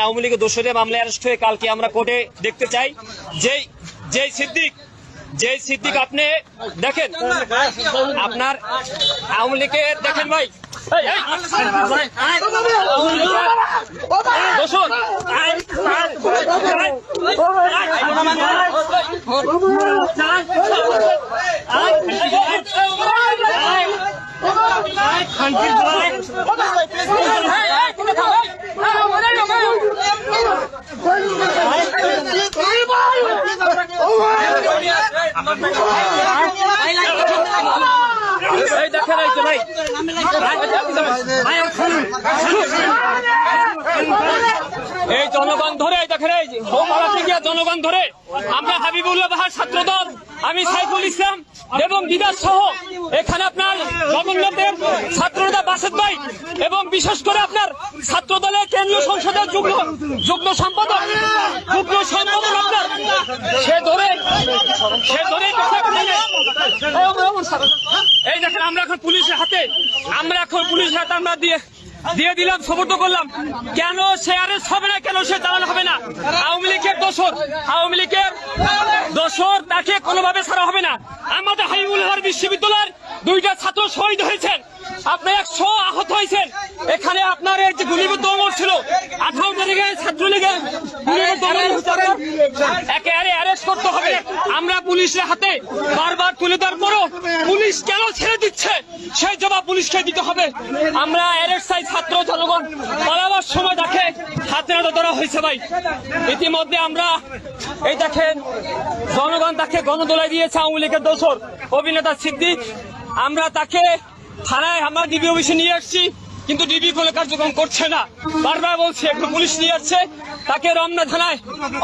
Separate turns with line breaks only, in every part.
আওয়ামী লীগের দোষরে মামলায় অ্যারেস্ট হয়ে কালকে আমরা কোর্টে দেখতে চাই যে সিদ্দিক আপনি দেখেন আপনার আওয়ামী লীগের দেখেন ভাই দোষর এই জনগণ ধরে দেখেন এই জনগণ ধরে আমরা হাবিবুল্লাহ বাহার ছাত্রদল আমি সাইফুল ইসলাম এবং দিদার সহ এখানে আপনার জগন্নাথের ছাত্রদল বাসেদ ভাই এবং বিশেষ করে আপনার ছাত্রদলের কেন্দ্রীয় সংসদের যুগ্ম সম্পাদক আপনার সে ধরে এই দেখেন আমরা এখন পুলিশের হাতে আমরা দিয়ে দিলাম, সমর্থ করলাম। কেন সে আরেস্ট হবে না, কেন সে চালানো হবে না? আওয়ামী লীগের দোষর তাকে কোনোভাবে ছাড়া হবে না। আমাদের হাবিবুল্লাহ বিশ্ববিদ্যালয়ের 2টা ছাত্র শহীদ হয়েছেন, আপনার 100 আহত হয়েছেন। এখানে আপনার এই যে গুলিবিদ্ধ অমর ছিল 18 তারিখে ছাত্রলীগের একেবারে অ্যারেস্ট করতে হবে। আমরা পুলিশের হাতে বারবার তুলে দেওয়ার পরও পুলিশ কেন ছেড়ে দিচ্ছে সেই জবাব পুলিশকে দিতে হবে। আমরা অ্যারেস্ট চাই, ছাত্র জনগণ পালাবার সময় তাকে হাতে নাতে ধরা হয়েছে ভাই। ইতিমধ্যে আমরা এই দেখেন জনগণ তাকে গণদোলায় দিয়েছে আওয়ামী লীগের দোষর অভিনেতা সিদ্দিক। আমরা তাকে থানায় আমরা ডিবি অফিসে নিয়ে আসছি, কিন্তু ডিবি কোনো কার্যক্রম করছে না। বারবার বলছি একটু পুলিশ নিয়ে আসছে, তাকে রমনা থানায়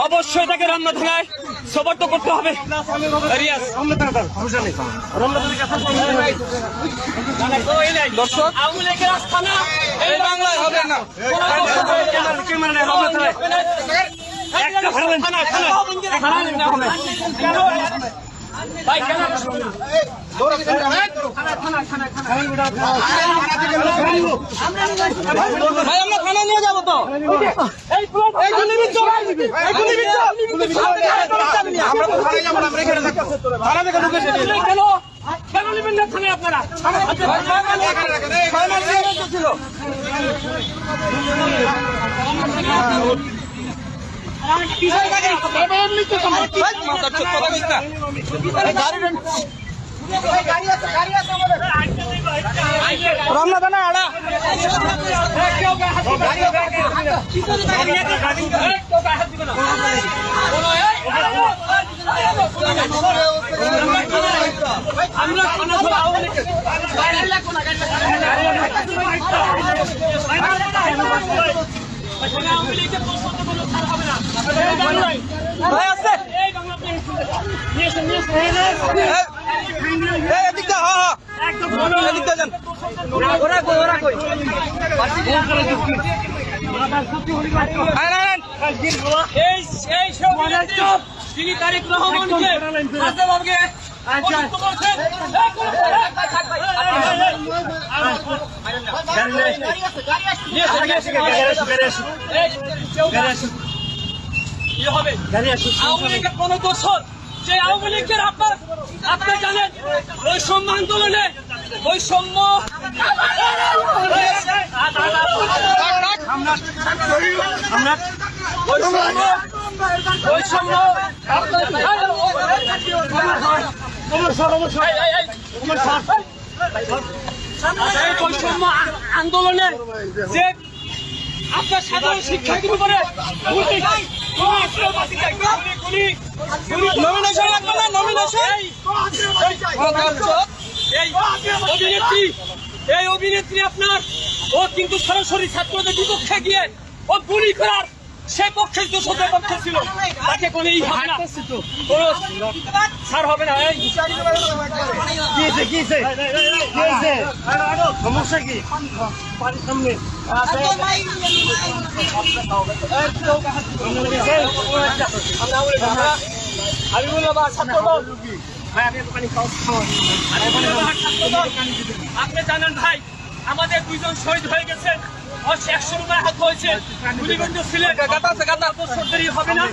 অবশ্যই তাকে রমনা থানায় সোপর্দ করতে হবে। দর্শক আওয়ামী লীগের আস্থানা এই বাংলায় হবে না। ভাই কেন ভাই আমরা থানা নিয়ে যাবো তো। কেন নেবেন না থানায় আপনারা? রমনা থানা আড়া তিনি তারিক রহমানকে আওয়ামী লীগের কোন দোষর যে আওয়ামী লীগের আপনি জানেন বৈষম্য আন্দোলনে বৈষম্য আন্দোলনে যে আপনার সাধারণ শিক্ষার্থীর উপরে এই অভিনেত্রী আপনার ও কিন্তু সরাসরি ছাত্রদের বিপক্ষে গিয়ে ও গুলি করার সে পক্ষে দোষদের পক্ষে ছিল, তাকে কোনো হবে না, কোনো ছাড় হবে না। সমস্যা কি আপনি জানেন ভাই, আমাদের 2জন শহীদ হয়ে গেছেন, 100 রুপায় হাত হয়েছে গুলিবন্ধ ছিলেন বছর দেরি হবে না।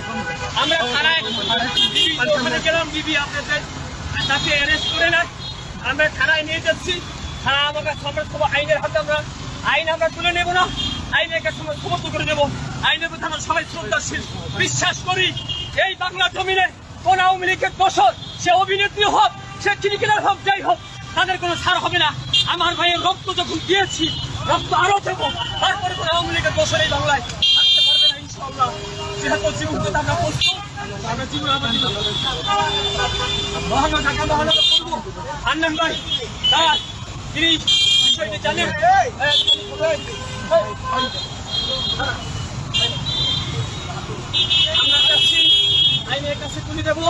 আমরা থানায় ওখানে গেলাম, বিবি আপনাদের তাকে অ্যারেস্ট করে না, আমরা থানায় নিয়ে যাচ্ছি। থানা আমার কাছে আমরা সব আইনের হাতে, আইন আমরা তুলে নেব না, আইনের কাছে আমরা সমর্থন করে দেবো। আইনের প্রতি আমরা সবাই শ্রদ্ধাশীল, বিশ্বাস করি এই বাংলা জমিনে কোন আওয়ামী লীগের দোষর, সে অভিনেত্রী হোক, সে ক্রিকেটার হোক, যাই হোক, তাদের কোনো ছাড় হবে না। আমার ভাইয়ের রক্ত যখন দিয়েছি, রক্ত আরো দেবো, তারপরে কোনো আওয়ামী লীগের দোষর এই বাংলায় আসতে পারবে না ইনশাআল্লাহ। যেহেতু জীবন কথা আমরা বলছি, আমরা জীবন মহানগর ঢাকা মহানগর করবো। আন্নান ভাই তার তিনি বিষয়টি জানেন। আমরা চাচ্ছি আইনের কাছে তুলে দেবো।